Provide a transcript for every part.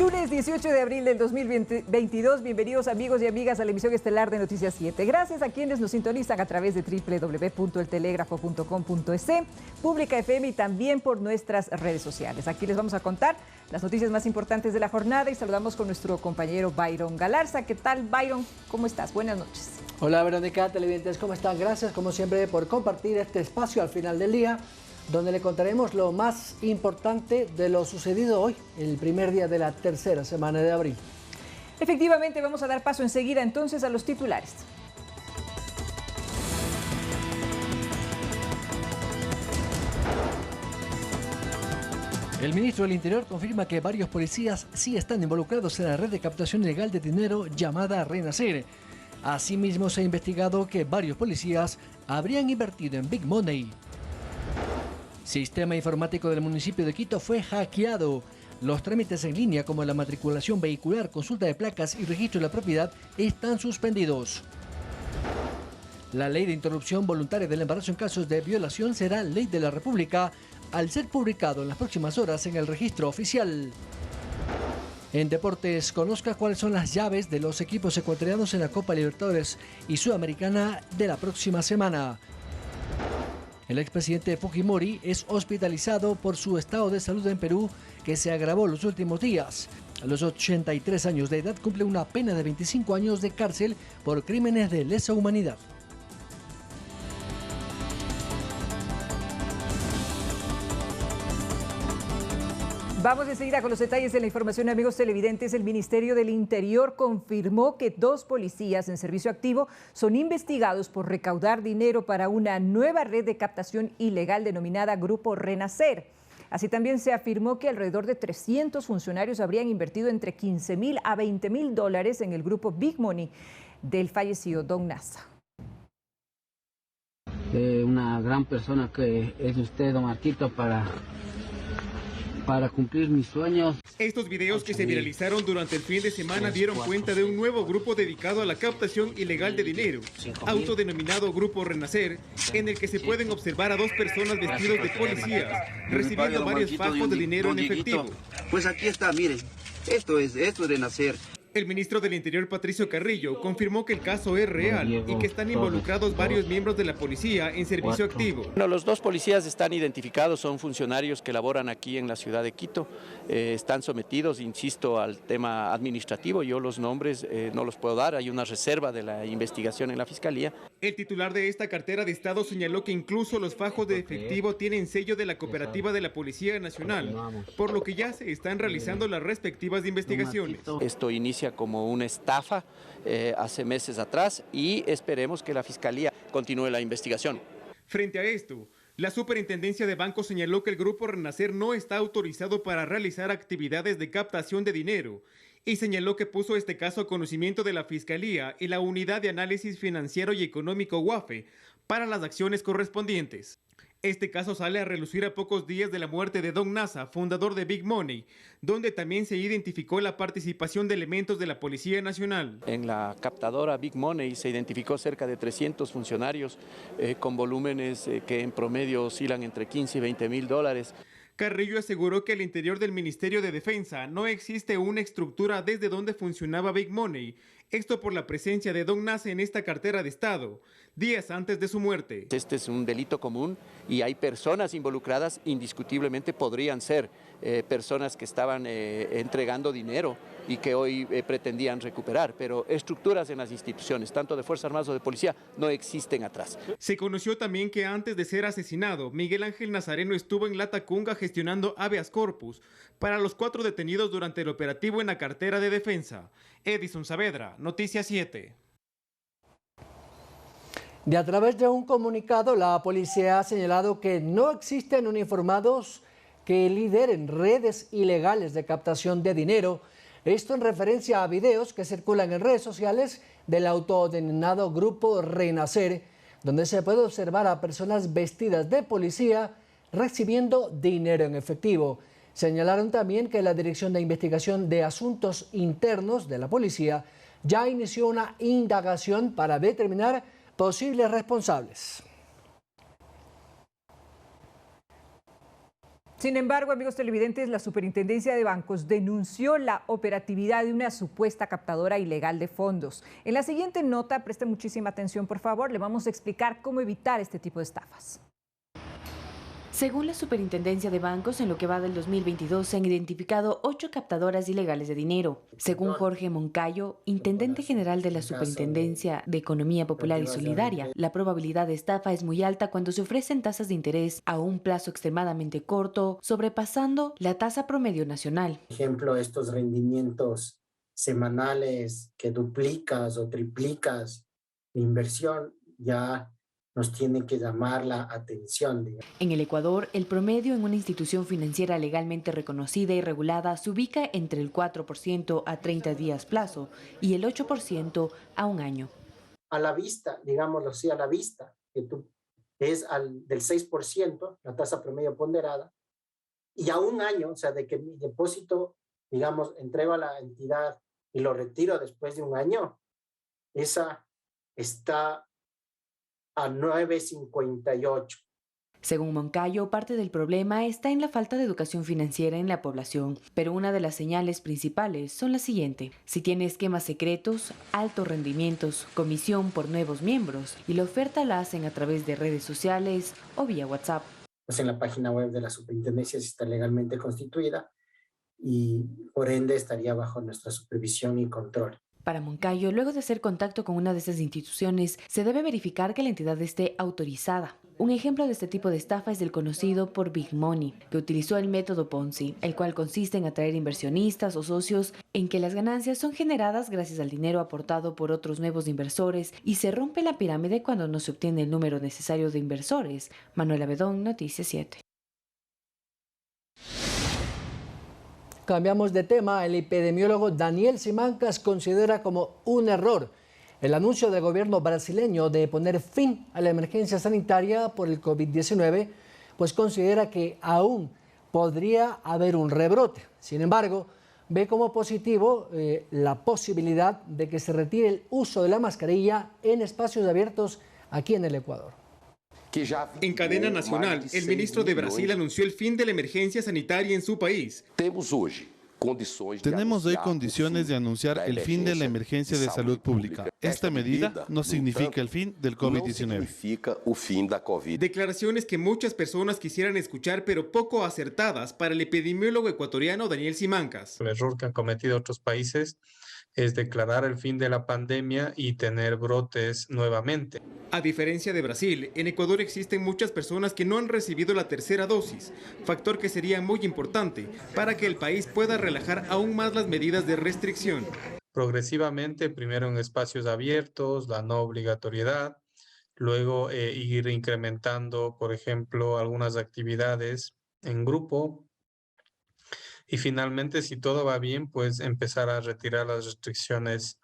Lunes 18 de abril del 2022, bienvenidos amigos y amigas a la emisión estelar de Noticias 7. Gracias a quienes nos sintonizan a través de www.eltelegrafo.com.es, Pública FM y también por nuestras redes sociales. Aquí les vamos a contar las noticias más importantes de la jornada y saludamos con nuestro compañero Byron Galarza. ¿Qué tal, Byron? ¿Cómo estás? Buenas noches. Hola, Verónica, televidentes, ¿cómo están? Gracias, como siempre, por compartir este espacio al final del día, donde le contaremos lo más importante de lo sucedido hoy, el primer día de la tercera semana de abril. Efectivamente, vamos a dar paso enseguida entonces a los titulares. El ministro del Interior confirma que varios policías sí están involucrados en la red de captación ilegal de dinero llamada Renacer. Asimismo, se ha investigado que varios policías habrían invertido en Big Money. Sistema informático del municipio de Quito fue hackeado. Los trámites en línea como la matriculación vehicular, consulta de placas y registro de la propiedad están suspendidos. La ley de interrupción voluntaria del embarazo en casos de violación será ley de la República al ser publicado en las próximas horas en el registro oficial. En deportes, conozca cuáles son las llaves de los equipos ecuatorianos en la Copa Libertadores y Sudamericana de la próxima semana. El expresidente Fujimori es hospitalizado por su estado de salud en Perú, que se agravó los últimos días. A los 83 años de edad cumple una pena de 25 años de cárcel por crímenes de lesa humanidad. Vamos enseguida con los detalles de la información, amigos televidentes. El Ministerio del Interior confirmó que 2 policías en servicio activo son investigados por recaudar dinero para una nueva red de captación ilegal denominada Grupo Renacer. Así también se afirmó que alrededor de 300 funcionarios habrían invertido entre $15,000 a $20,000 en el grupo Big Money del fallecido Don Nasa. Una gran persona que es usted, don Marquito, para cumplir mis sueños. Estos videos que se viralizaron durante el fin de semana dieron cuenta de un nuevo grupo dedicado a la captación ilegal de dinero, autodenominado Grupo Renacer, en el que se pueden observar a 2 personas vestidos de policías, recibiendo varios fajos de dinero en efectivo. Pues aquí está, miren, esto es Renacer. El ministro del Interior, Patricio Carrillo, confirmó que el caso es real y que están involucrados varios miembros de la policía en servicio activo. Bueno, los 2 policías están identificados, son funcionarios que laboran aquí en la ciudad de Quito, están sometidos, insisto, al tema administrativo. Yo los nombres no los puedo dar, hay una reserva de la investigación en la Fiscalía. El titular de esta cartera de Estado señaló que incluso los fajos de efectivo tienen sello de la cooperativa de la Policía Nacional, por lo que ya se están realizando las respectivas investigaciones. Esto inicia como una estafa hace meses atrás y esperemos que la Fiscalía continúe la investigación. Frente a esto, la Superintendencia de Bancos señaló que el Grupo Renacer no está autorizado para realizar actividades de captación de dinero y señaló que puso este caso a conocimiento de la Fiscalía y la Unidad de Análisis Financiero y Económico UAFE para las acciones correspondientes. Este caso sale a relucir a pocos días de la muerte de Don Nasa, fundador de Big Money, donde también se identificó la participación de elementos de la Policía Nacional. En la captadora Big Money se identificó cerca de 300 funcionarios con volúmenes que en promedio oscilan entre 15 y 20 mil dólares. Carrillo aseguró que al interior del Ministerio de Defensa no existe una estructura desde donde funcionaba Big Money, esto por la presencia de Don Nasa en esta cartera de Estado, días antes de su muerte. Este es un delito común y hay personas involucradas, indiscutiblemente podrían ser personas que estaban entregando dinero y que hoy pretendían recuperar, pero estructuras en las instituciones, tanto de Fuerzas Armadas o de Policía, no existen atrás. Se conoció también que antes de ser asesinado, Miguel Ángel Nazareno estuvo en Latacunga gestionando habeas corpus para los 4 detenidos durante el operativo en la cartera de defensa. Edison Saavedra, Noticias 7. A través de un comunicado, la policía ha señalado que no existen uniformados que lideren redes ilegales de captación de dinero. Esto en referencia a videos que circulan en redes sociales del autodenominado Grupo Renacer, donde se puede observar a personas vestidas de policía recibiendo dinero en efectivo. Señalaron también que la Dirección de Investigación de Asuntos Internos de la Policía ya inició una indagación para determinar posibles responsables. Sin embargo, amigos televidentes, la Superintendencia de Bancos denunció la operatividad de una supuesta captadora ilegal de fondos. En la siguiente nota, preste muchísima atención, por favor, le vamos a explicar cómo evitar este tipo de estafas. Según la Superintendencia de Bancos, en lo que va del 2022 se han identificado 8 captadoras ilegales de dinero. Según Jorge Moncayo, intendente general de la Superintendencia de Economía Popular y Solidaria, la probabilidad de estafa es muy alta cuando se ofrecen tasas de interés a un plazo extremadamente corto, sobrepasando la tasa promedio nacional. Por ejemplo, estos rendimientos semanales que duplicas o triplicas la inversión ya nos tiene que llamar la atención. En el Ecuador, el promedio en una institución financiera legalmente reconocida y regulada se ubica entre el 4% a 30 días plazo y el 8% a un año. A la vista, digámoslo así, a la vista, que es del 6%, la tasa promedio ponderada, y a un año, o sea, de que mi depósito, digamos, entrego a la entidad y lo retiro después de un año, esa está a 9.58. Según Moncayo, parte del problema está en la falta de educación financiera en la población, pero una de las señales principales son las siguientes. Si tiene esquemas secretos, altos rendimientos, comisión por nuevos miembros y la oferta la hacen a través de redes sociales o vía WhatsApp. Pues en la página web de la superintendencia sí está legalmente constituida y por ende estaría bajo nuestra supervisión y control. Para Moncayo, luego de hacer contacto con una de esas instituciones, se debe verificar que la entidad esté autorizada. Un ejemplo de este tipo de estafa es el conocido por Big Money, que utilizó el método Ponzi, el cual consiste en atraer inversionistas o socios en que las ganancias son generadas gracias al dinero aportado por otros nuevos inversores y se rompe la pirámide cuando no se obtiene el número necesario de inversores. Manuela Bedón, Noticias 7. Cambiamos de tema. El epidemiólogo Daniel Simancas considera como un error el anuncio del gobierno brasileño de poner fin a la emergencia sanitaria por el COVID-19, pues considera que aún podría haber un rebrote. Sin embargo, ve como positivo la posibilidad de que se retire el uso de la mascarilla en espacios abiertos aquí en el Ecuador. En cadena nacional, el ministro de Brasil anunció el fin de la emergencia sanitaria en su país. Tenemos hoy condiciones de anunciar el fin de la emergencia de salud pública. Esta medida no significa el fin del COVID-19. Declaraciones que muchas personas quisieran escuchar, pero poco acertadas para el epidemiólogo ecuatoriano Daniel Simancas. El error que han cometido otros países es declarar el fin de la pandemia y tener brotes nuevamente. A diferencia de Brasil, en Ecuador existen muchas personas que no han recibido la tercera dosis, factor que sería muy importante para que el país pueda relajar aún más las medidas de restricción. Progresivamente, primero en espacios abiertos, la no obligatoriedad, luego ir incrementando, por ejemplo, algunas actividades en grupo, y finalmente, si todo va bien, pues empezar a retirar las restricciones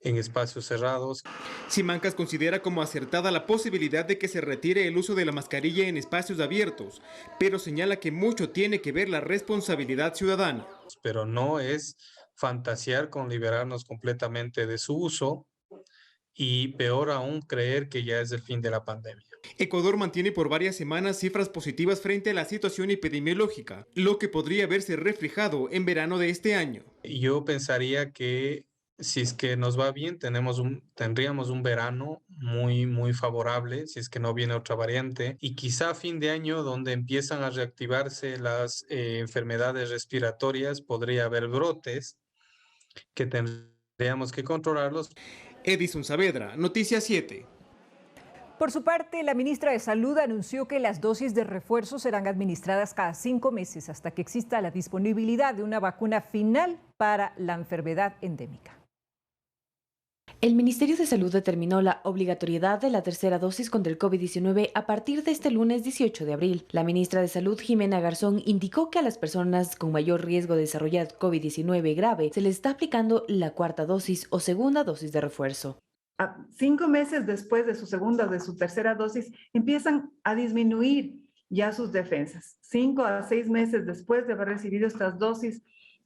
en espacios cerrados. Simancas considera como acertada la posibilidad de que se retire el uso de la mascarilla en espacios abiertos, pero señala que mucho tiene que ver la responsabilidad ciudadana. Pero no es fantasear con liberarnos completamente de su uso y peor aún creer que ya es el fin de la pandemia. Ecuador mantiene por varias semanas cifras positivas frente a la situación epidemiológica, lo que podría verse reflejado en verano de este año. Yo pensaría que si es que nos va bien, tendríamos un verano muy favorable, si es que no viene otra variante, y quizá a fin de año, donde empiezan a reactivarse las enfermedades respiratorias, podría haber brotes que tendríamos que controlarlos. Edison Saavedra, Noticias 7. Por su parte, la ministra de Salud anunció que las dosis de refuerzo serán administradas cada 5 meses hasta que exista la disponibilidad de una vacuna final para la enfermedad endémica. El Ministerio de Salud determinó la obligatoriedad de la tercera dosis contra el COVID-19 a partir de este lunes 18 de abril. La ministra de Salud, Jimena Garzón, indicó que a las personas con mayor riesgo de desarrollar COVID-19 grave se les está aplicando la cuarta dosis o segunda dosis de refuerzo. 5 meses después de su segunda o de su tercera dosis, empiezan a disminuir ya sus defensas. 5 a 6 meses después de haber recibido estas dosis,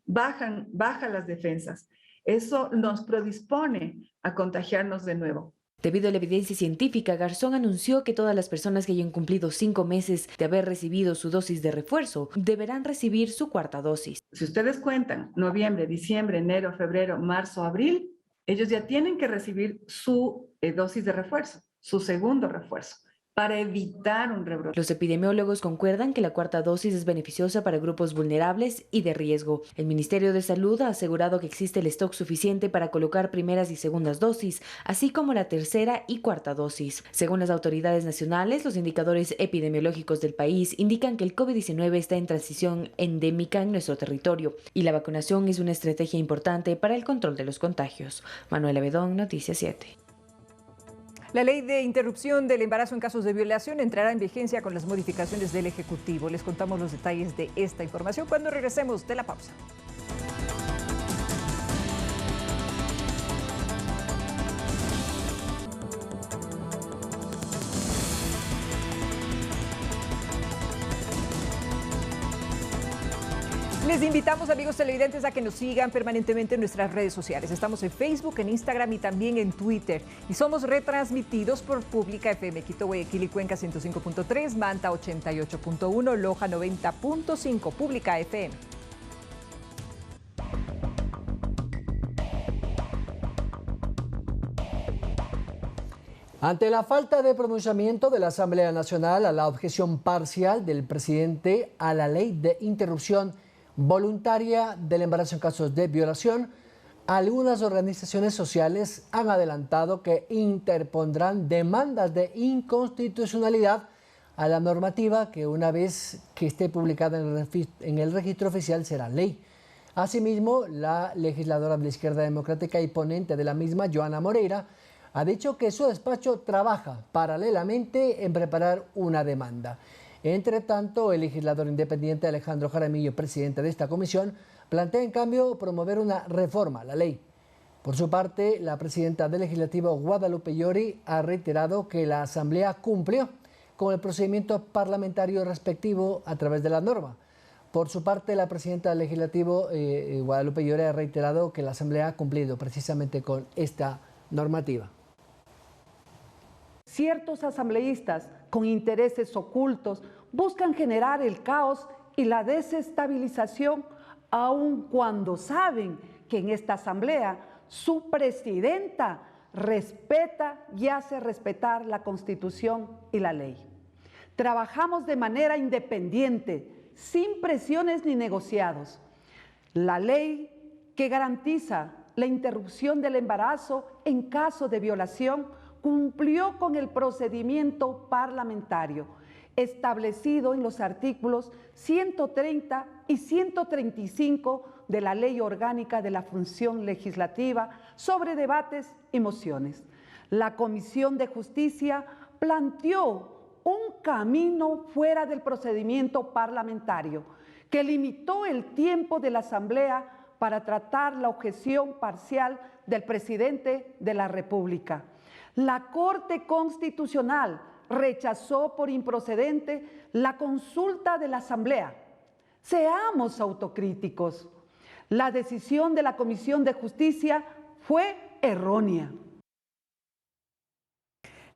bajan las defensas. Eso nos predispone a contagiarnos de nuevo. Debido a la evidencia científica, Garzón anunció que todas las personas que hayan cumplido 5 meses de haber recibido su dosis de refuerzo deberán recibir su cuarta dosis. Si ustedes cuentan noviembre, diciembre, enero, febrero, marzo, abril, ellos ya tienen que recibir su dosis de refuerzo, su segundo refuerzo, para evitar un rebrote. Los epidemiólogos concuerdan que la cuarta dosis es beneficiosa para grupos vulnerables y de riesgo. El Ministerio de Salud ha asegurado que existe el stock suficiente para colocar primeras y segundas dosis, así como la tercera y cuarta dosis. Según las autoridades nacionales, los indicadores epidemiológicos del país indican que el COVID-19 está en transición endémica en nuestro territorio y la vacunación es una estrategia importante para el control de los contagios. Manuela Bedón, Noticias 7. La ley de interrupción del embarazo en casos de violación entrará en vigencia con las modificaciones del Ejecutivo. Les contamos los detalles de esta información cuando regresemos de la pausa. Les invitamos, amigos televidentes, a que nos sigan permanentemente en nuestras redes sociales. Estamos en Facebook, en Instagram y también en Twitter. Y somos retransmitidos por Pública FM, Quito, Guayaquil y Cuenca 105.3, Manta 88.1, Loja 90.5, Pública FM. Ante la falta de pronunciamiento de la Asamblea Nacional a la objeción parcial del presidente a la ley de interrupción voluntaria del embarazo en casos de violación, algunas organizaciones sociales han adelantado que interpondrán demandas de inconstitucionalidad a la normativa que una vez que esté publicada en el registro oficial será ley. Asimismo, la legisladora de la Izquierda Democrática y ponente de la misma, Joana Moreira, ha dicho que su despacho trabaja paralelamente en preparar una demanda. Entre tanto, el legislador independiente Alejandro Jaramillo, presidente de esta comisión, plantea en cambio promover una reforma a la ley. Por su parte, la presidenta del Legislativo, Guadalupe Llori, ha reiterado que la Asamblea cumplió con el procedimiento parlamentario respectivo a través de la norma. Por su parte, la presidenta del Legislativo, Guadalupe Llori, ha reiterado que la Asamblea ha cumplido precisamente con esta normativa. Ciertos asambleístas con intereses ocultos buscan generar el caos y la desestabilización, aun cuando saben que en esta asamblea su presidenta respeta y hace respetar la Constitución y la ley. Trabajamos de manera independiente, sin presiones ni negociados. La ley que garantiza la interrupción del embarazo en caso de violación cumplió con el procedimiento parlamentario establecido en los artículos 130 y 135 de la Ley Orgánica de la Función Legislativa sobre debates y mociones. La Comisión de Justicia planteó un camino fuera del procedimiento parlamentario que limitó el tiempo de la Asamblea para tratar la objeción parcial del presidente de la República. La Corte Constitucional rechazó por improcedente la consulta de la Asamblea. Seamos autocríticos. La decisión de la Comisión de Justicia fue errónea.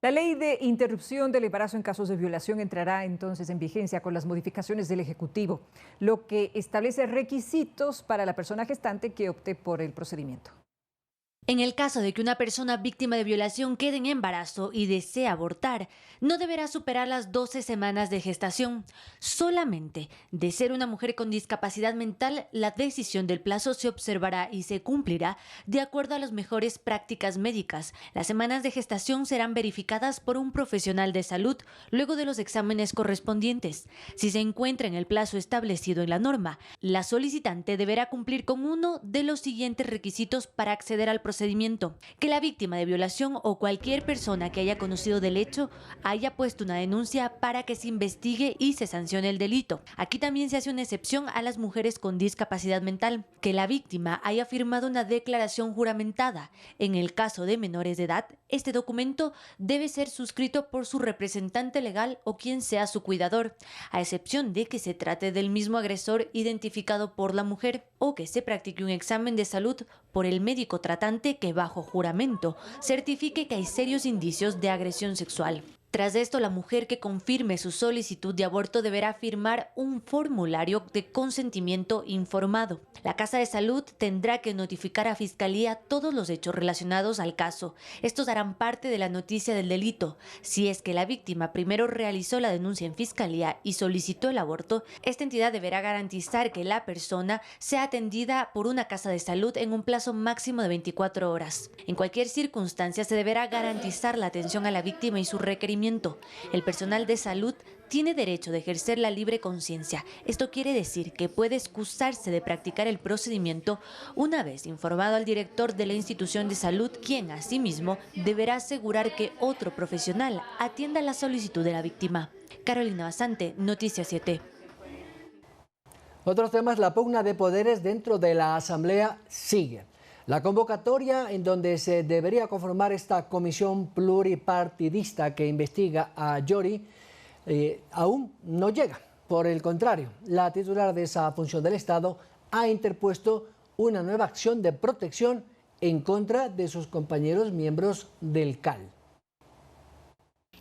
La ley de interrupción del embarazo en casos de violación entrará entonces en vigencia con las modificaciones del Ejecutivo, lo que establece requisitos para la persona gestante que opte por el procedimiento. En el caso de que una persona víctima de violación quede en embarazo y desee abortar, no deberá superar las 12 semanas de gestación. Solamente, de ser una mujer con discapacidad mental, la decisión del plazo se observará y se cumplirá de acuerdo a las mejores prácticas médicas. Las semanas de gestación serán verificadas por un profesional de salud luego de los exámenes correspondientes. Si se encuentra en el plazo establecido en la norma, la solicitante deberá cumplir con uno de los siguientes requisitos para acceder al procedimiento: que la víctima de violación o cualquier persona que haya conocido del hecho haya puesto una denuncia para que se investigue y se sancione el delito. Aquí también se hace una excepción a las mujeres con discapacidad mental, que la víctima haya firmado una declaración juramentada. En el caso de menores de edad, este documento debe ser suscrito por su representante legal o quien sea su cuidador, a excepción de que se trate del mismo agresor identificado por la mujer o que se practique un examen de salud por el médico tratante pide que bajo juramento certifique que hay serios indicios de agresión sexual. Tras esto, la mujer que confirme su solicitud de aborto deberá firmar un formulario de consentimiento informado. La Casa de Salud tendrá que notificar a Fiscalía todos los hechos relacionados al caso. Estos harán parte de la noticia del delito. Si es que la víctima primero realizó la denuncia en Fiscalía y solicitó el aborto, esta entidad deberá garantizar que la persona sea atendida por una Casa de Salud en un plazo máximo de 24 horas. En cualquier circunstancia, se deberá garantizar la atención a la víctima y su requerimiento. El personal de salud tiene derecho de ejercer la libre conciencia. Esto quiere decir que puede excusarse de practicar el procedimiento una vez informado al director de la institución de salud, quien asimismo deberá asegurar que otro profesional atienda la solicitud de la víctima. Carolina Basante, Noticias 7. Otros temas, la pugna de poderes dentro de la Asamblea sigue. La convocatoria en donde se debería conformar esta comisión pluripartidista que investiga a Yori aún no llega. Por el contrario, la titular de esa función del Estado ha interpuesto una nueva acción de protección en contra de sus compañeros miembros del CAL.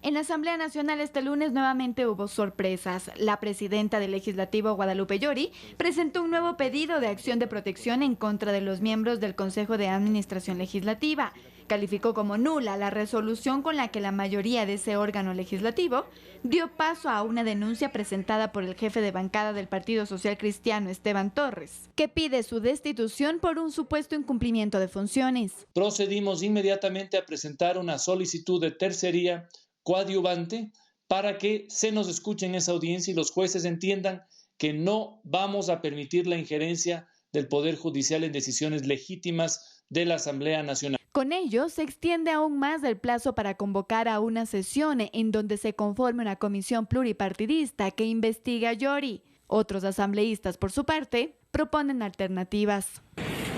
En la Asamblea Nacional este lunes nuevamente hubo sorpresas. La presidenta del Legislativo, Guadalupe Llori, presentó un nuevo pedido de acción de protección en contra de los miembros del Consejo de Administración Legislativa. Calificó como nula la resolución con la que la mayoría de ese órgano legislativo dio paso a una denuncia presentada por el jefe de bancada del Partido Social Cristiano, Esteban Torres, que pide su destitución por un supuesto incumplimiento de funciones. Procedimos inmediatamente a presentar una solicitud de tercería coadyuvante para que se nos escuche en esa audiencia y los jueces entiendan que no vamos a permitir la injerencia del Poder Judicial en decisiones legítimas de la Asamblea Nacional. Con ello, se extiende aún más el plazo para convocar a una sesión en donde se conforme una comisión pluripartidista que investiga a Llori. Otros asambleístas, por su parte, proponen alternativas.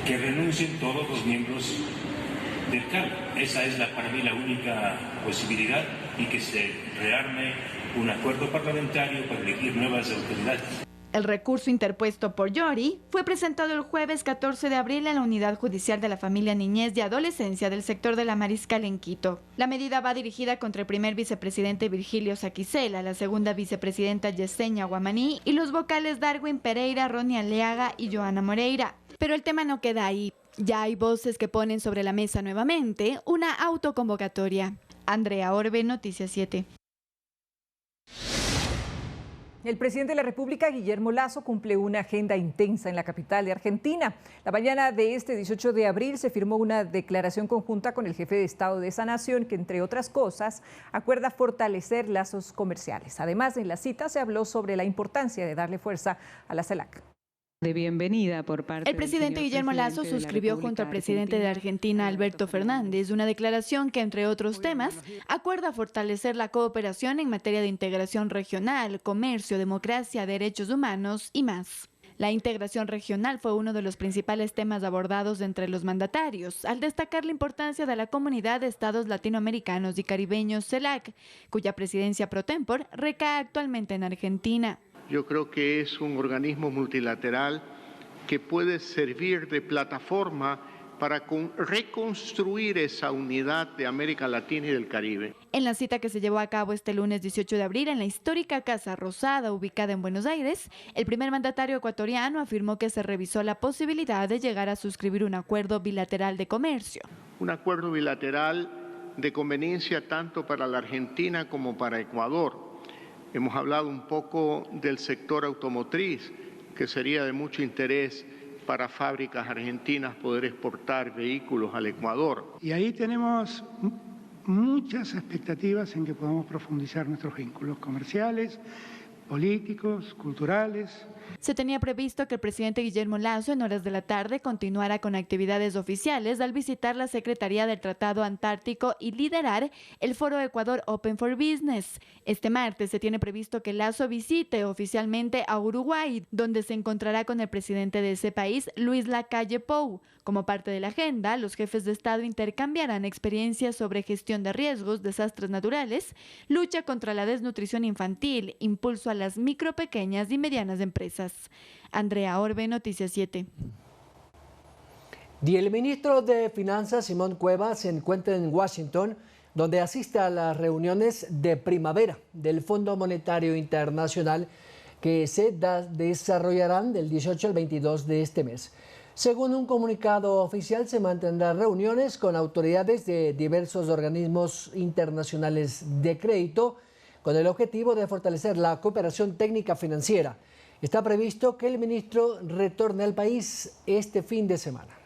Que renuncien todos los miembros del CAL. Esa es para mí la única posibilidad, y que se rearme un acuerdo parlamentario para elegir nuevas autoridades. El recurso interpuesto por Llori fue presentado el jueves 14 de abril en la Unidad Judicial de la Familia, Niñez y Adolescencia del sector de la Mariscal en Quito. La medida va dirigida contra el primer vicepresidente Virgilio Saquicela, la segunda vicepresidenta Yesenia Guamaní y los vocales Darwin Pereira, Ronnie Aleaga y Joana Moreira. Pero el tema no queda ahí. Ya hay voces que ponen sobre la mesa nuevamente una autoconvocatoria. Andrea Orbe, Noticias 7. El presidente de la República, Guillermo Lasso, cumple una agenda intensa en la capital de Argentina. La mañana de este 18 de abril se firmó una declaración conjunta con el jefe de Estado de esa nación que, entre otras cosas, acuerda fortalecer lazos comerciales. Además, en la cita se habló sobre la importancia de darle fuerza a la CELAC. De bienvenida por parte El presidente Guillermo Lasso suscribió junto al presidente de Argentina, Alberto Fernández, una declaración que, entre otros temas, acuerda fortalecer la cooperación en materia de integración regional, comercio, democracia, derechos humanos y más. La integración regional fue uno de los principales temas abordados entre los mandatarios, al destacar la importancia de la Comunidad de Estados Latinoamericanos y Caribeños, CELAC, cuya presidencia pro tempore recae actualmente en Argentina. Yo creo que es un organismo multilateral que puede servir de plataforma para reconstruir esa unidad de América Latina y del Caribe. En la cita que se llevó a cabo este lunes 18 de abril en la histórica Casa Rosada, ubicada en Buenos Aires, el primer mandatario ecuatoriano afirmó que se revisó la posibilidad de llegar a suscribir un acuerdo bilateral de comercio. Un acuerdo bilateral de conveniencia tanto para la Argentina como para Ecuador. Hemos hablado un poco del sector automotriz, que sería de mucho interés para fábricas argentinas poder exportar vehículos al Ecuador. Y ahí tenemos muchas expectativas en que podamos profundizar nuestros vínculos comerciales, políticos, culturales. Se tenía previsto que el presidente Guillermo Lasso en horas de la tarde continuara con actividades oficiales al visitar la Secretaría del Tratado Antártico y liderar el Foro Ecuador Open for Business. Este martes se tiene previsto que Lasso visite oficialmente a Uruguay, donde se encontrará con el presidente de ese país, Luis Lacalle Pou. Como parte de la agenda, los jefes de Estado intercambiarán experiencias sobre gestión de riesgos, desastres naturales, lucha contra la desnutrición infantil, impulso a las micro, pequeñas y medianas empresas. Andrea Orbe, Noticias 7. Y el ministro de Finanzas, Simón Cuevas, se encuentra en Washington, donde asiste a las reuniones de primavera del Fondo Monetario Internacional que se desarrollarán del 18 al 22 de este mes. Según un comunicado oficial, se mantendrán reuniones con autoridades de diversos organismos internacionales de crédito con el objetivo de fortalecer la cooperación técnica financiera. Está previsto que el ministro retorne al país este fin de semana.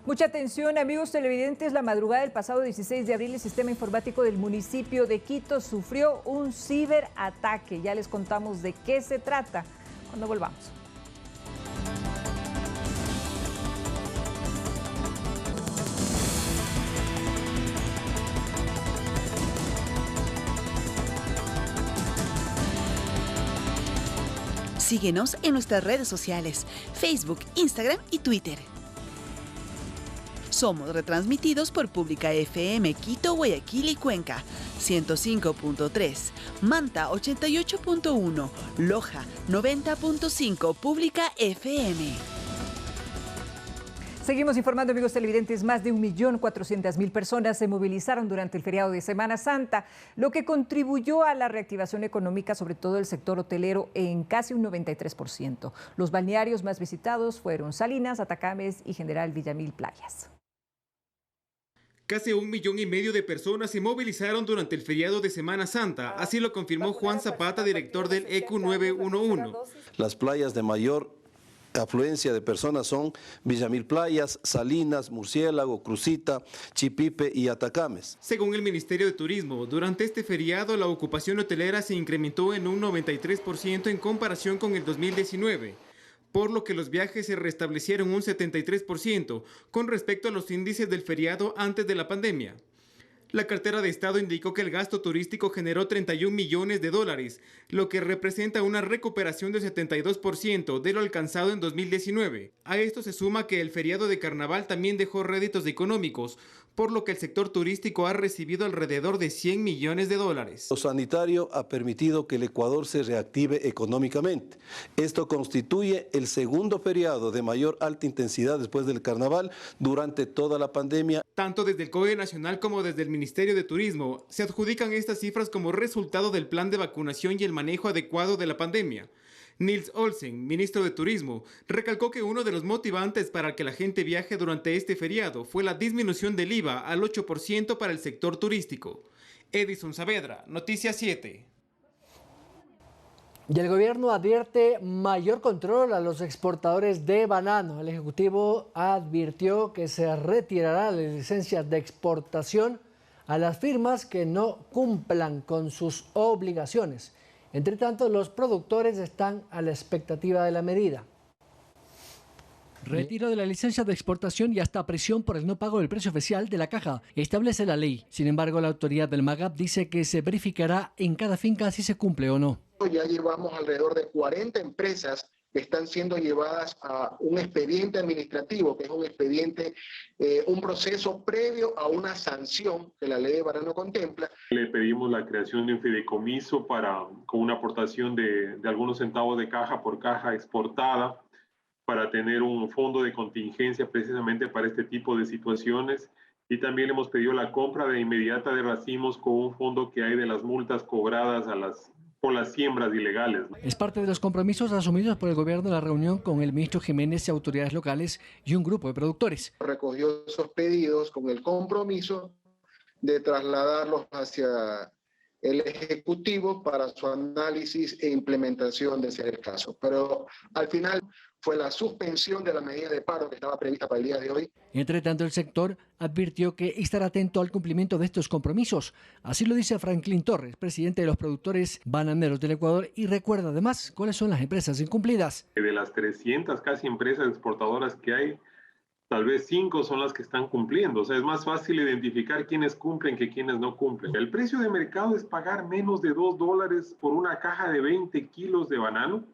Mucha atención, amigos televidentes. La madrugada del pasado 16 de abril, el sistema informático del municipio de Quito sufrió un ciberataque. Ya les contamos de qué se trata cuando volvamos. Síguenos en nuestras redes sociales, Facebook, Instagram y Twitter. Somos retransmitidos por Pública FM Quito, Guayaquil y Cuenca, 105.3, Manta 88.1, Loja 90.5, Pública FM. Seguimos informando, amigos televidentes. Más de 1.400.000 personas se movilizaron durante el feriado de Semana Santa, lo que contribuyó a la reactivación económica, sobre todo el sector hotelero, en casi un 93%. Los balnearios más visitados fueron Salinas, Atacames y General Villamil Playas. Casi 1,5 millones de personas se movilizaron durante el feriado de Semana Santa. Así lo confirmó Juan Zapata, director del ECU 911. Las playas de mayor afluencia de personas son Villamil Playas, Salinas, Murciélago, Crucita, Chipipe y Atacames. Según el Ministerio de Turismo, durante este feriado la ocupación hotelera se incrementó en un 93% en comparación con el 2019. Por lo que los viajes se restablecieron un 73% con respecto a los índices del feriado antes de la pandemia. La cartera de Estado indicó que el gasto turístico generó $31 millones, lo que representa una recuperación del 72% de lo alcanzado en 2019. A esto se suma que el feriado de Carnaval también dejó réditos económicos, por lo que el sector turístico ha recibido alrededor de $100 millones. Lo sanitario ha permitido que el Ecuador se reactive económicamente. Esto constituye el segundo feriado de mayor alta intensidad después del Carnaval durante toda la pandemia. Tanto desde el COE Nacional como desde el Ministerio de Turismo se adjudican estas cifras como resultado del plan de vacunación y el manejo adecuado de la pandemia. Nils Olsen, ministro de Turismo, recalcó que uno de los motivantes para que la gente viaje durante este feriado fue la disminución del IVA al 8% para el sector turístico. Edison Saavedra, Noticias 7. Y el gobierno advierte mayor control a los exportadores de banano. El Ejecutivo advirtió que se retirará las licencias de exportación a las firmas que no cumplan con sus obligaciones. Entre tanto, los productores están a la expectativa de la medida. Retiro de la licencia de exportación y hasta presión por el no pago del precio oficial de la caja, establece la ley. Sin embargo, la autoridad del MAGAP dice que se verificará en cada finca si se cumple o no. Ya llevamos alrededor de 40 empresas que están siendo llevadas a un expediente administrativo, que es un expediente, un proceso previo a una sanción que la ley de banano contempla. Le pedimos la creación de un fideicomiso con una aportación de algunos centavos de caja por caja exportada para tener un fondo de contingencia precisamente para este tipo de situaciones. Y también le hemos pedido la compra de inmediata de racimos con un fondo que hay de las multas cobradas por las siembras ilegales. Es parte de los compromisos asumidos por el gobierno en la reunión con el ministro Jiménez y autoridades locales y un grupo de productores. Recogió esos pedidos con el compromiso de trasladarlos hacia el Ejecutivo para su análisis e implementación de ser el caso. Pero al final fue la suspensión de la medida de paro que estaba prevista para el día de hoy. Entre tanto, el sector advirtió que estará atento al cumplimiento de estos compromisos. Así lo dice Franklin Torres, presidente de los productores bananeros del Ecuador, y recuerda además cuáles son las empresas incumplidas. De las 300 casi empresas exportadoras que hay, tal vez 5 son las que están cumpliendo. O sea, es más fácil identificar quiénes cumplen que quiénes no cumplen. El precio de mercado es pagar menos de $2 por una caja de 20 kilos de banano,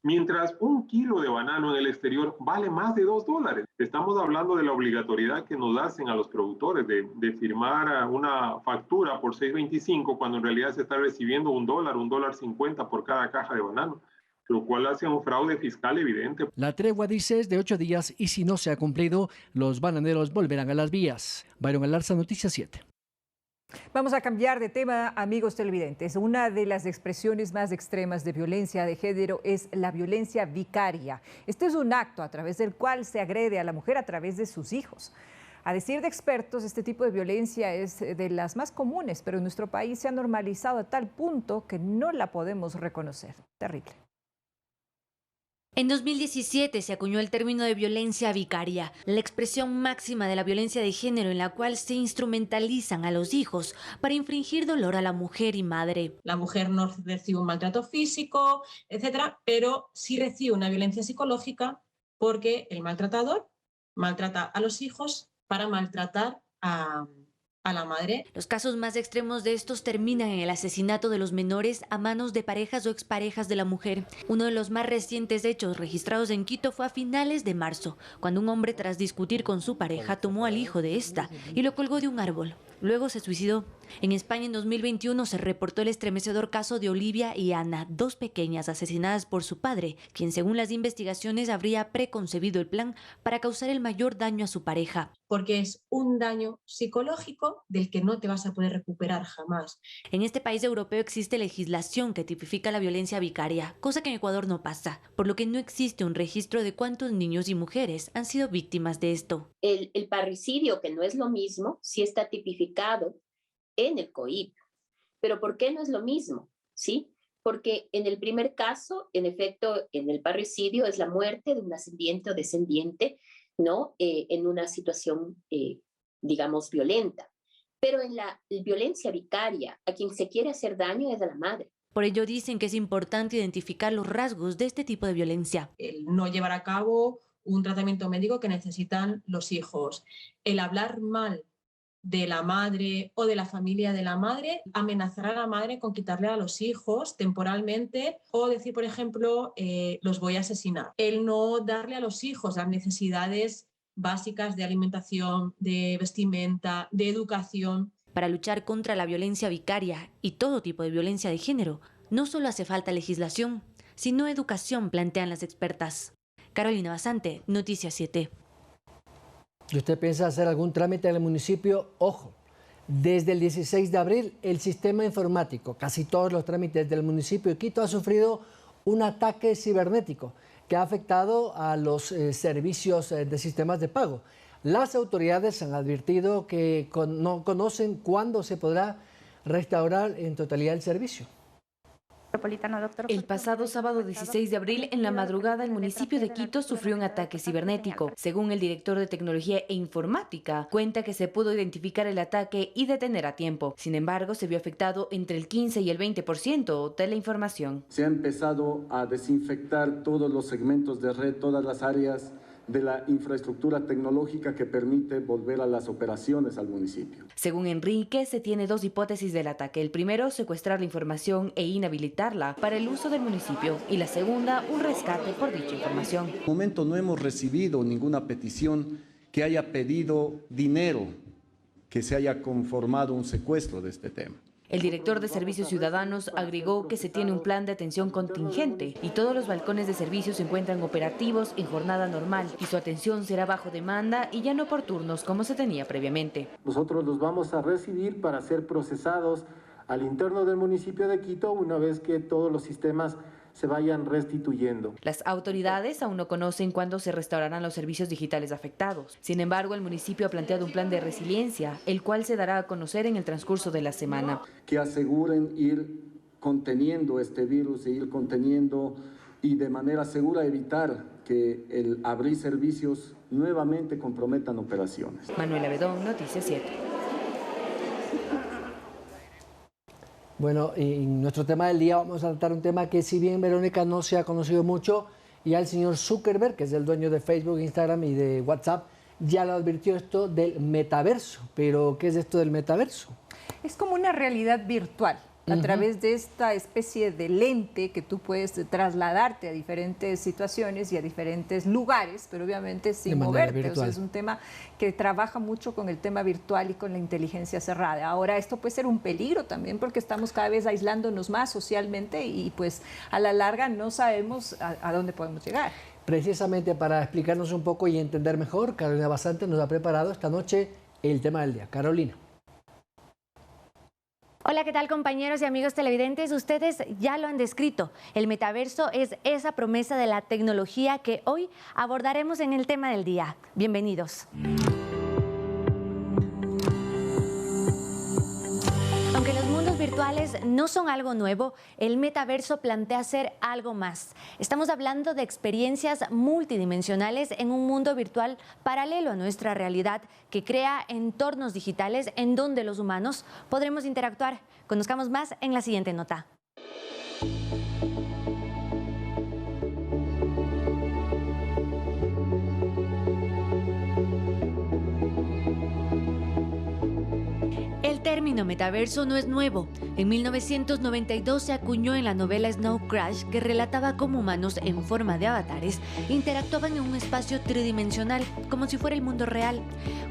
mientras un kilo de banano en el exterior vale más de $2. Estamos hablando de la obligatoriedad que nos hacen a los productores de firmar una factura por $6.25 cuando en realidad se está recibiendo $1, $1.50 por cada caja de banano. lo cual hace un fraude fiscal evidente. La tregua, dice, es de 8 días y si no se ha cumplido, los bananeros volverán a las vías. Byron Alarza, Noticias 7. Vamos a cambiar de tema, amigos televidentes. Una de las expresiones más extremas de violencia de género es la violencia vicaria. Este es un acto a través del cual se agrede a la mujer a través de sus hijos. A decir de expertos, este tipo de violencia es de las más comunes, pero en nuestro país se ha normalizado a tal punto que no la podemos reconocer. Terrible. En 2017 se acuñó el término de violencia vicaria, la expresión máxima de la violencia de género en la cual se instrumentalizan a los hijos para infligir dolor a la mujer y madre. La mujer no recibe un maltrato físico, etcétera, pero sí recibe una violencia psicológica porque el maltratador maltrata a los hijos para maltratar a la madre. Los casos más extremos de estos terminan en el asesinato de los menores a manos de parejas o exparejas de la mujer. Uno de los más recientes hechos registrados en Quito fue a finales de marzo, cuando un hombre, tras discutir con su pareja, tomó al hijo de esta y lo colgó de un árbol. Luego se suicidó. En España, en 2021, se reportó el estremecedor caso de Olivia y Ana, dos pequeñas asesinadas por su padre, quien, según las investigaciones, habría preconcebido el plan para causar el mayor daño a su pareja. Porque es un daño psicológico del que no te vas a poder recuperar jamás. En este país europeo existe legislación que tipifica la violencia vicaria, cosa que en Ecuador no pasa, por lo que no existe un registro de cuántos niños y mujeres han sido víctimas de esto. El parricidio, que no es lo mismo, sí está tipificado en el COIP. ¿Pero por qué no es lo mismo? ¿Sí? Porque en el primer caso, en efecto, en el parricidio es la muerte de un ascendiente o descendiente, ¿no? En una situación, digamos, violenta. Pero en la violencia vicaria, a quien se quiere hacer daño es a la madre. Por ello dicen que es importante identificar los rasgos de este tipo de violencia. El no llevar a cabo un tratamiento médico que necesitan los hijos, el hablar mal de la madre o de la familia de la madre, amenazar a la madre con quitarle a los hijos temporalmente o decir, por ejemplo, los voy a asesinar. El no darle a los hijos las necesidades básicas de alimentación, de vestimenta, de educación. Para luchar contra la violencia vicaria y todo tipo de violencia de género, no solo hace falta legislación, sino educación, plantean las expertas. Carolina Basante, Noticias 7. Si usted piensa hacer algún trámite en el municipio, ojo, desde el 16 de abril el sistema informático, casi todos los trámites del municipio de Quito ha sufrido un ataque cibernético que ha afectado a los servicios de sistemas de pago. Las autoridades han advertido que no conocen cuándo se podrá restaurar en totalidad el servicio. El pasado sábado 16 de abril, en la madrugada, el municipio de Quito sufrió un ataque cibernético. Según el director de Tecnología e Informática, cuenta que se pudo identificar el ataque y detener a tiempo. Sin embargo, se vio afectado entre el 15 y el 20% de la información. Se ha empezado a desinfectar todos los segmentos de red, todas las áreas de la infraestructura tecnológica que permite volver a las operaciones al municipio. Según Enrique, se tiene dos hipótesis del ataque. El primero, secuestrar la información e inhabilitarla para el uso del municipio. Y la segunda, un rescate por dicha información. En este momento no hemos recibido ninguna petición que haya pedido dinero, que se haya conformado un secuestro de este tema. El director de Servicios Ciudadanos agregó que se tiene un plan de atención contingente y todos los balcones de servicio se encuentran operativos en jornada normal y su atención será bajo demanda y ya no por turnos como se tenía previamente. Nosotros los vamos a recibir para ser procesados al interno del municipio de Quito una vez que todos los sistemas se vayan restituyendo. Las autoridades aún no conocen cuándo se restaurarán los servicios digitales afectados. Sin embargo, el municipio ha planteado un plan de resiliencia, el cual se dará a conocer en el transcurso de la semana. Que aseguren ir conteniendo este virus, ir conteniendo y de manera segura evitar que el abrir servicios nuevamente comprometan operaciones. Manuela Bedón, Noticias 7. Bueno, en nuestro tema del día vamos a tratar un tema que, si bien, Verónica, no se ha conocido mucho, ya el señor Zuckerberg, que es el dueño de Facebook, Instagram y de WhatsApp, ya lo advirtió esto del metaverso. Pero, ¿qué es esto del metaverso? Es como una realidad virtual. a través de esta especie de lente que tú puedes trasladarte a diferentes situaciones y a diferentes lugares, pero obviamente sin moverte. O sea, es un tema que trabaja mucho con el tema virtual y con la inteligencia cerrada. Ahora, esto puede ser un peligro también porque estamos cada vez aislándonos más socialmente y pues a la larga no sabemos a dónde podemos llegar. Precisamente para explicarnos un poco y entender mejor, Carolina Basante nos ha preparado esta noche el tema del día. Carolina. Hola, ¿qué tal, compañeros y amigos televidentes? Ustedes ya lo han descrito. El metaverso es esa promesa de la tecnología que hoy abordaremos en el tema del día. Bienvenidos. Aunque los mundos virtuales no son algo nuevo, el metaverso plantea ser algo más. Estamos hablando de experiencias multidimensionales en un mundo virtual paralelo a nuestra realidad que crea entornos digitales en donde los humanos podremos interactuar. Conozcamos más en la siguiente nota. El término metaverso no es nuevo. En 1992 se acuñó en la novela Snow Crash, que relataba cómo humanos en forma de avatares interactuaban en un espacio tridimensional, como si fuera el mundo real.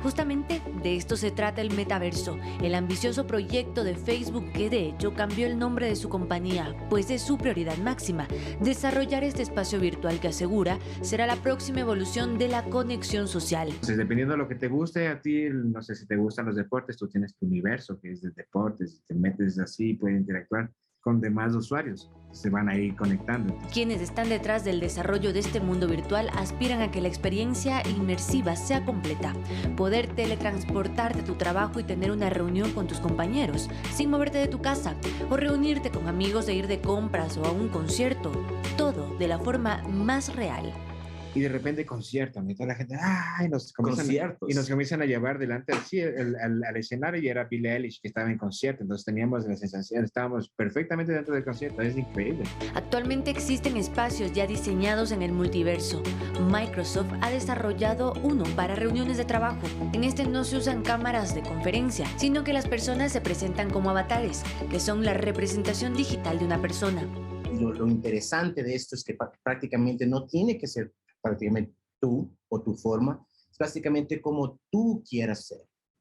Justamente de esto se trata el metaverso, el ambicioso proyecto de Facebook que de hecho cambió el nombre de su compañía, pues es su prioridad máxima, desarrollar este espacio virtual que asegura será la próxima evolución de la conexión social. Entonces, dependiendo de lo que te guste a ti, no sé si te gustan los deportes, tú tienes tu universo que es de deportes, te metes así, puedes interactuar con demás usuarios, se van a ir conectando. Quienes están detrás del desarrollo de este mundo virtual aspiran a que la experiencia inmersiva sea completa, poder teletransportarte a tu trabajo y tener una reunión con tus compañeros sin moverte de tu casa, o reunirte con amigos e ir de compras o a un concierto, todo de la forma más real. Y de repente concierto, y toda la gente, ¡ay! Nos comienzan a llevar delante al escenario, y era Billie Eilish que estaba en concierto, entonces teníamos la sensación, estábamos perfectamente dentro del concierto, es increíble. Actualmente existen espacios ya diseñados en el multiverso. Microsoft ha desarrollado uno para reuniones de trabajo. En este no se usan cámaras de conferencia, sino que las personas se presentan como avatares, que son la representación digital de una persona. Lo interesante de esto es que prácticamente no tiene que ser prácticamente tú o tu forma, es básicamente como tú quieras ser,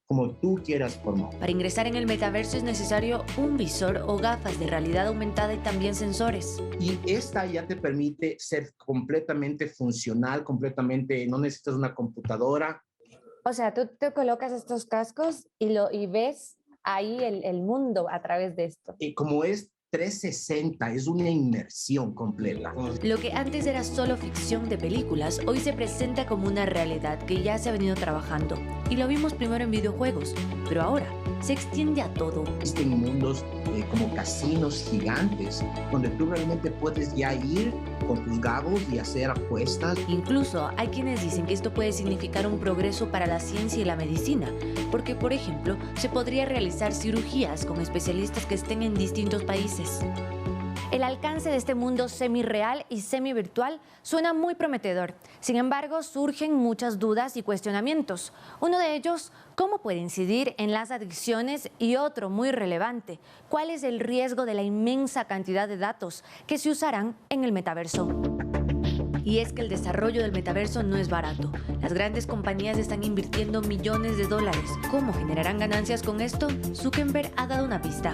como tú quieras formar. Para ingresar en el metaverso es necesario un visor o gafas de realidad aumentada y también sensores. Y esta ya te permite ser completamente funcional, completamente, no necesitas una computadora. O sea, tú te colocas estos cascos y ves ahí el mundo a través de esto. Y como es 360, es una inmersión completa. Lo que antes era solo ficción de películas, hoy se presenta como una realidad que ya se ha venido trabajando. Y lo vimos primero en videojuegos, pero ahora se extiende a todo. Existen mundos como casinos gigantes, donde tú realmente puedes ya ir con tus gabos y hacer apuestas. Incluso hay quienes dicen que esto puede significar un progreso para la ciencia y la medicina, porque, por ejemplo, se podría realizar cirugías con especialistas que estén en distintos países. El alcance de este mundo semi-real y semi-virtual suena muy prometedor. Sin embargo, surgen muchas dudas y cuestionamientos. Uno de ellos, ¿cómo puede incidir en las adicciones? Y otro muy relevante, ¿cuál es el riesgo de la inmensa cantidad de datos que se usarán en el metaverso? Y es que el desarrollo del metaverso no es barato. Las grandes compañías están invirtiendo millones de dólares. ¿Cómo generarán ganancias con esto? Zuckerberg ha dado una pista.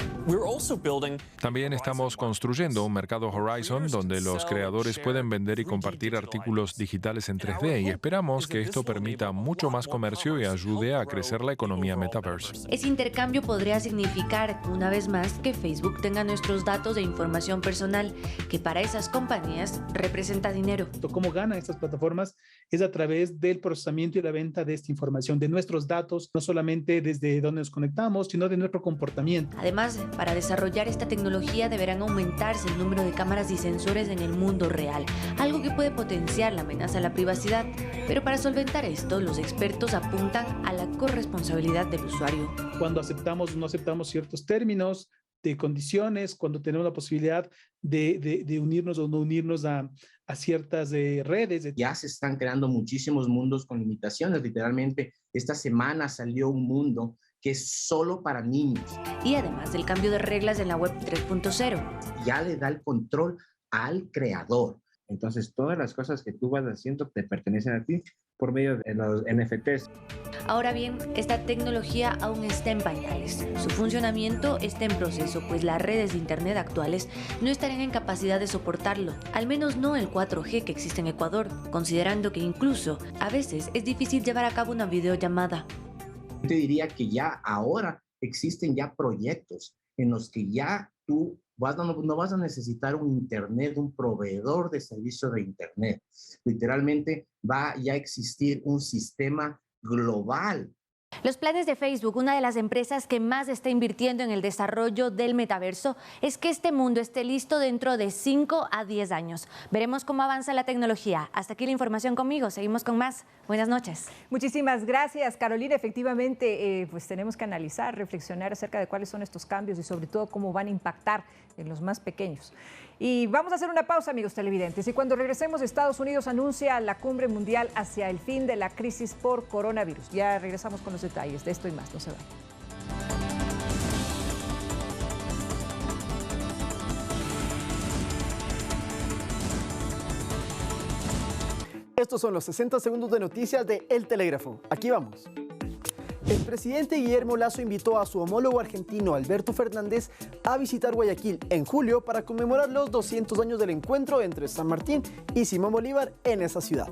También estamos construyendo un mercado Horizon donde los creadores pueden vender y compartir artículos digitales en 3D, y esperamos que esto permita mucho más comercio y ayude a crecer la economía metaverse. Ese intercambio podría significar, una vez más, que Facebook tenga nuestros datos de información personal, que para esas compañías representa dinero. Cómo ganan estas plataformas es a través del procesamiento y la venta de esta información, de nuestros datos, no solamente desde donde nos conectamos, sino de nuestro comportamiento. Además, para desarrollar esta tecnología deberán aumentarse el número de cámaras y sensores en el mundo real, algo que puede potenciar la amenaza a la privacidad. Pero para solventar esto, los expertos apuntan a la corresponsabilidad del usuario. Cuando aceptamos o no aceptamos ciertos términos, de condiciones, cuando tenemos la posibilidad de unirnos o no unirnos a ciertas redes. Ya se están creando muchísimos mundos con limitaciones. Literalmente, esta semana salió un mundo que es solo para niños. Y además del cambio de reglas en la web 3.0. Ya le da el control al creador. Entonces, todas las cosas que tú vas haciendo te pertenecen a ti por medio de los NFTs. Ahora bien, esta tecnología aún está en pañales. Su funcionamiento está en proceso, pues las redes de Internet actuales no estarían en capacidad de soportarlo, al menos no el 4G que existe en Ecuador, considerando que incluso a veces es difícil llevar a cabo una videollamada. Yo te diría que ya ahora existen ya proyectos en los que ya tú no vas a necesitar un Internet, un proveedor de servicio de Internet. Literalmente va ya a existir un sistema global. Los planes de Facebook, una de las empresas que más está invirtiendo en el desarrollo del metaverso, es que este mundo esté listo dentro de 5 a 10 años. Veremos cómo avanza la tecnología. Hasta aquí la información conmigo. Seguimos con más. Buenas noches. Muchísimas gracias, Carolina. Efectivamente, pues tenemos que analizar, reflexionar acerca de cuáles son estos cambios y sobre todo cómo van a impactar en los más pequeños. Y vamos a hacer una pausa, amigos televidentes. Y cuando regresemos, Estados Unidos anuncia la cumbre mundial hacia el fin de la crisis por coronavirus. Ya regresamos con los detalles de esto y más. No se vayan. Estos son los 60 segundos de noticias de El Telégrafo. Aquí vamos. El presidente Guillermo Lasso invitó a su homólogo argentino Alberto Fernández a visitar Guayaquil en julio para conmemorar los 200 años del encuentro entre San Martín y Simón Bolívar en esa ciudad.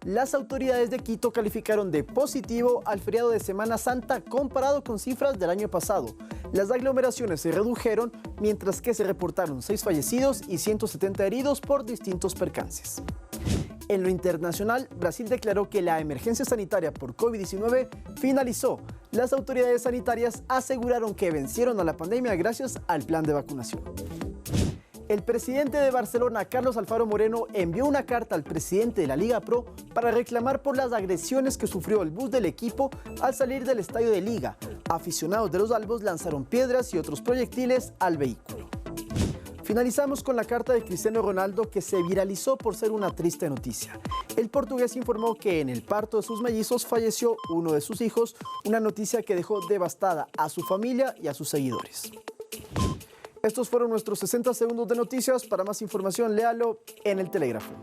Las autoridades de Quito calificaron de positivo al feriado de Semana Santa comparado con cifras del año pasado. Las aglomeraciones se redujeron, mientras que se reportaron 6 fallecidos y 170 heridos por distintos percances. En lo internacional, Brasil declaró que la emergencia sanitaria por COVID-19 finalizó. Las autoridades sanitarias aseguraron que vencieron a la pandemia gracias al plan de vacunación. El presidente de Barcelona, Carlos Alfaro Moreno, envió una carta al presidente de la Liga Pro para reclamar por las agresiones que sufrió el bus del equipo al salir del estadio de Liga. Aficionados de los albos lanzaron piedras y otros proyectiles al vehículo. Finalizamos con la carta de Cristiano Ronaldo, que se viralizó por ser una triste noticia. El portugués informó que en el parto de sus mellizos falleció uno de sus hijos, una noticia que dejó devastada a su familia y a sus seguidores. Estos fueron nuestros 60 segundos de noticias. Para más información, léalo en El Telégrafo.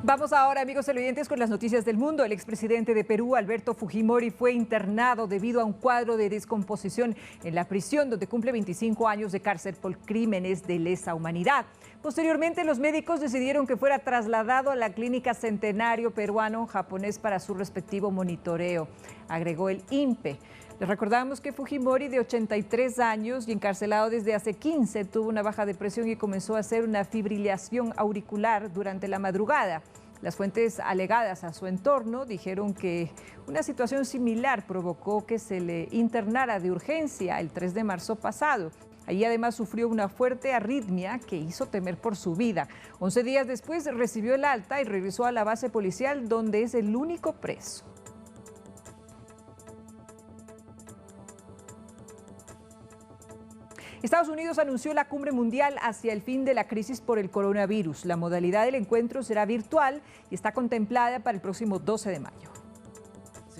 Vamos ahora, amigos televidentes, con las noticias del mundo. El expresidente de Perú, Alberto Fujimori, fue internado debido a un cuadro de descomposición en la prisión, donde cumple 25 años de cárcel por crímenes de lesa humanidad. Posteriormente, los médicos decidieron que fuera trasladado a la clínica Centenario Peruano-Japonés para su respectivo monitoreo, agregó el INPE. Les recordamos que Fujimori, de 83 años y encarcelado desde hace 15, tuvo una baja de presión y comenzó a hacer una fibrilación auricular durante la madrugada. Las fuentes alegadas a su entorno dijeron que una situación similar provocó que se le internara de urgencia el 3 de marzo pasado. Allí además sufrió una fuerte arritmia que hizo temer por su vida. 11 días después recibió el alta y regresó a la base policial, donde es el único preso. Estados Unidos anunció la cumbre mundial hacia el fin de la crisis por el coronavirus. La modalidad del encuentro será virtual y está contemplada para el próximo 12 de mayo.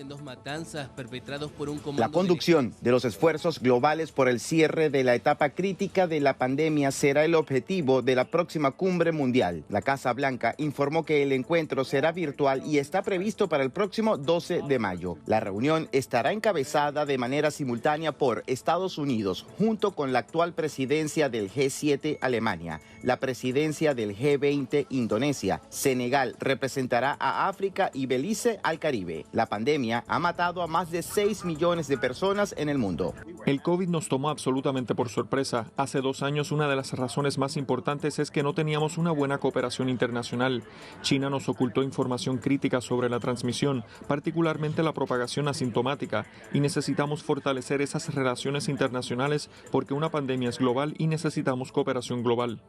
Dos matanzas perpetrados por un comando. La conducción de los esfuerzos globales por el cierre de la etapa crítica de la pandemia será el objetivo de la próxima cumbre mundial. La Casa Blanca informó que el encuentro será virtual y está previsto para el próximo 12 de mayo. La reunión estará encabezada de manera simultánea por Estados Unidos, junto con la actual presidencia del G7 Alemania, la presidencia del G20 Indonesia. Senegal representará a África y Belice al Caribe. La pandemia ha matado a más de 6 millones de personas en el mundo. El COVID nos tomó absolutamente por sorpresa. Hace 2 años, una de las razones más importantes es que no teníamos una buena cooperación internacional. China nos ocultó información crítica sobre la transmisión, particularmente la propagación asintomática, y necesitamos fortalecer esas relaciones internacionales porque una pandemia es global y necesitamos cooperación global.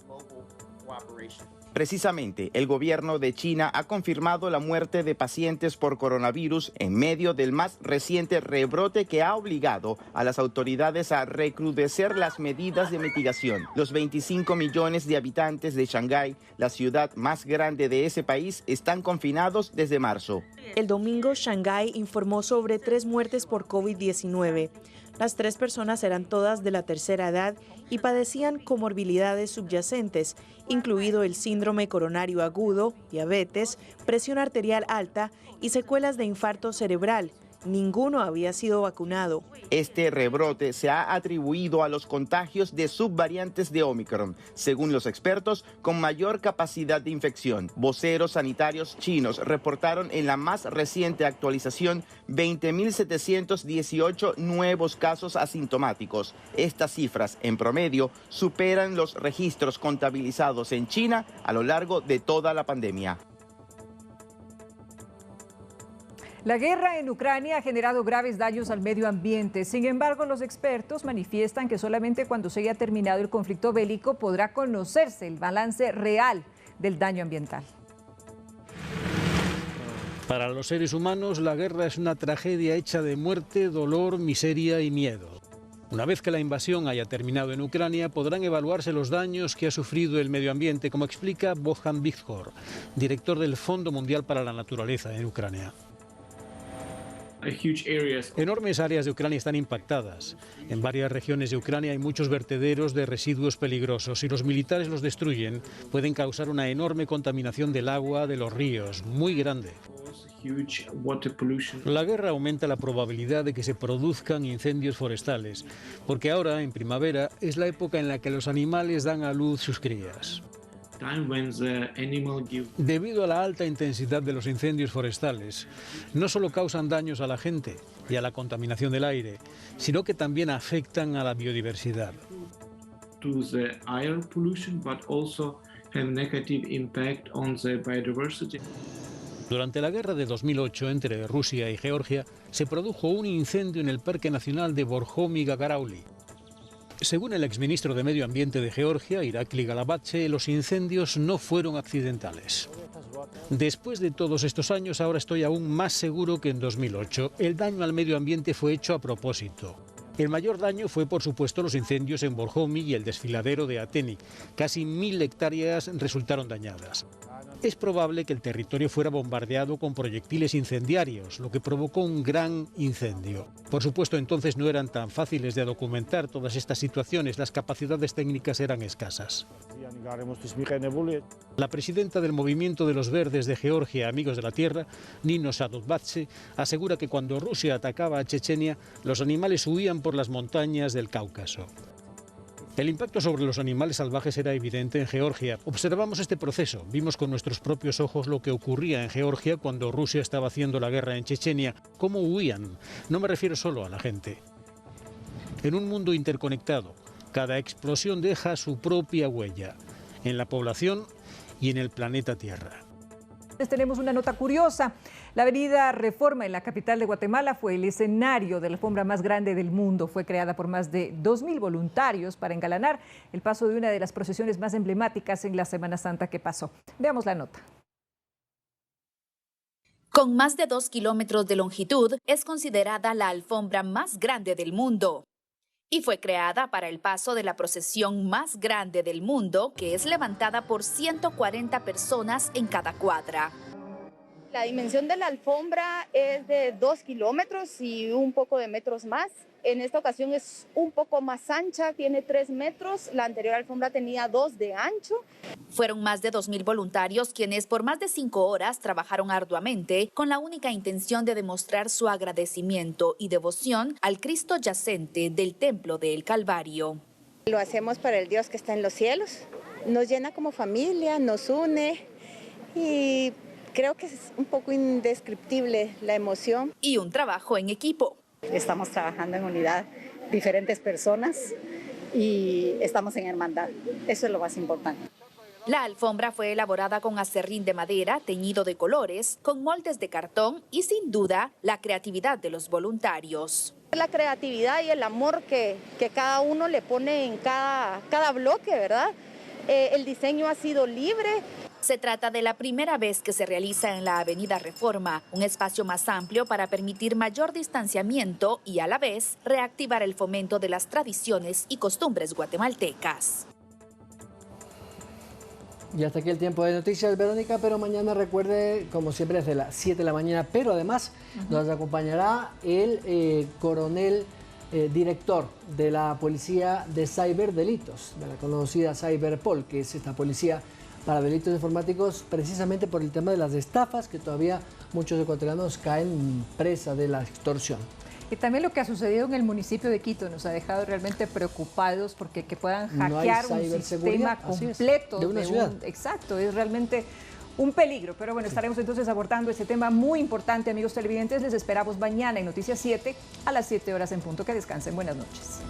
Precisamente, el gobierno de China ha confirmado la muerte de pacientes por coronavirus en medio del más reciente rebrote que ha obligado a las autoridades a recrudecer las medidas de mitigación. Los 25 millones de habitantes de Shanghái, la ciudad más grande de ese país, están confinados desde marzo. El domingo, Shanghái informó sobre 3 muertes por COVID-19. Las 3 personas eran todas de la tercera edad y padecían comorbilidades subyacentes, incluido el síndrome coronario agudo, diabetes, presión arterial alta y secuelas de infarto cerebral. Ninguno había sido vacunado. Este rebrote se ha atribuido a los contagios de subvariantes de Omicron, según los expertos, con mayor capacidad de infección. Voceros sanitarios chinos reportaron en la más reciente actualización 20.718 nuevos casos asintomáticos. Estas cifras, en promedio, superan los registros contabilizados en China a lo largo de toda la pandemia. La guerra en Ucrania ha generado graves daños al medio ambiente. Sin embargo, los expertos manifiestan que solamente cuando se haya terminado el conflicto bélico podrá conocerse el balance real del daño ambiental. Para los seres humanos, la guerra es una tragedia hecha de muerte, dolor, miseria y miedo. Una vez que la invasión haya terminado en Ucrania, podrán evaluarse los daños que ha sufrido el medio ambiente, como explica Bojan Vikhor, director del Fondo Mundial para la Naturaleza en Ucrania. Enormes áreas de Ucrania están impactadas. En varias regiones de Ucrania hay muchos vertederos de residuos peligrosos. Si los militares los destruyen, pueden causar una enorme contaminación del agua, de los ríos, muy grande. La guerra aumenta la probabilidad de que se produzcan incendios forestales, porque ahora, en primavera, es la época en la que los animales dan a luz sus crías. Debido a la alta intensidad de los incendios forestales, no solo causan daños a la gente y a la contaminación del aire, sino que también afectan a la biodiversidad. Durante la guerra de 2008 entre Rusia y Georgia, se produjo un incendio en el Parque Nacional de Borjomi-Gagaurauli. Según el exministro de Medio Ambiente de Georgia, Irakli Galabache, los incendios no fueron accidentales. Después de todos estos años, ahora estoy aún más seguro que en 2008. El daño al medio ambiente fue hecho a propósito. El mayor daño fue, por supuesto, los incendios en Borjomi y el desfiladero de Ateni. Casi 1000 hectáreas resultaron dañadas. Es probable que el territorio fuera bombardeado con proyectiles incendiarios, lo que provocó un gran incendio. Por supuesto, entonces no eran tan fáciles de documentar todas estas situaciones, las capacidades técnicas eran escasas. La presidenta del Movimiento de los Verdes de Georgia, Amigos de la Tierra, Nino Sadovbatse, asegura que cuando Rusia atacaba a Chechenia, los animales huían por las montañas del Cáucaso. El impacto sobre los animales salvajes era evidente en Georgia. Observamos este proceso, vimos con nuestros propios ojos lo que ocurría en Georgia cuando Rusia estaba haciendo la guerra en Chechenia, cómo huían. No me refiero solo a la gente. En un mundo interconectado, cada explosión deja su propia huella, en la población y en el planeta Tierra. Tenemos una nota curiosa. La avenida Reforma en la capital de Guatemala fue el escenario de la alfombra más grande del mundo. Fue creada por más de 2000 voluntarios para engalanar el paso de una de las procesiones más emblemáticas en la Semana Santa que pasó. Veamos la nota. Con más de 2 kilómetros de longitud, es considerada la alfombra más grande del mundo. Y fue creada para el paso de la procesión más grande del mundo, que es levantada por 140 personas en cada cuadra. La dimensión de la alfombra es de 2 kilómetros y un poco de metros más. En esta ocasión es un poco más ancha, tiene 3 metros. La anterior alfombra tenía 2 de ancho. Fueron más de 2000 voluntarios quienes por más de 5 horas trabajaron arduamente con la única intención de demostrar su agradecimiento y devoción al Cristo yacente del Templo del Calvario. Lo hacemos para el Dios que está en los cielos. Nos llena como familia, nos une y creo que es un poco indescriptible la emoción. Y un trabajo en equipo. Estamos trabajando en unidad, diferentes personas y estamos en hermandad. Eso es lo más importante. La alfombra fue elaborada con acerrín de madera, teñido de colores, con moldes de cartón y sin duda la creatividad de los voluntarios. La creatividad y el amor que cada uno le pone en cada bloque, ¿verdad? El diseño ha sido libre. Se trata de la primera vez que se realiza en la Avenida Reforma, un espacio más amplio para permitir mayor distanciamiento y a la vez reactivar el fomento de las tradiciones y costumbres guatemaltecas. Y hasta aquí el tiempo de noticias, Verónica, pero mañana recuerde, como siempre, desde las 7 de la mañana, pero además nos acompañará el coronel director de la Policía de Ciberdelitos, de la conocida Cyberpol, que es esta policía para delitos informáticos, precisamente por el tema de las estafas, que todavía muchos ecuatorianos caen presa de la extorsión. Y también lo que ha sucedido en el municipio de Quito nos ha dejado realmente preocupados porque que puedan hackear un sistema completo de una ciudad. Exacto, es realmente un peligro. Pero bueno, estaremos entonces abordando este tema muy importante, amigos televidentes. Les esperamos mañana en Noticias 7 a las 7 horas en punto. Que descansen. Buenas noches.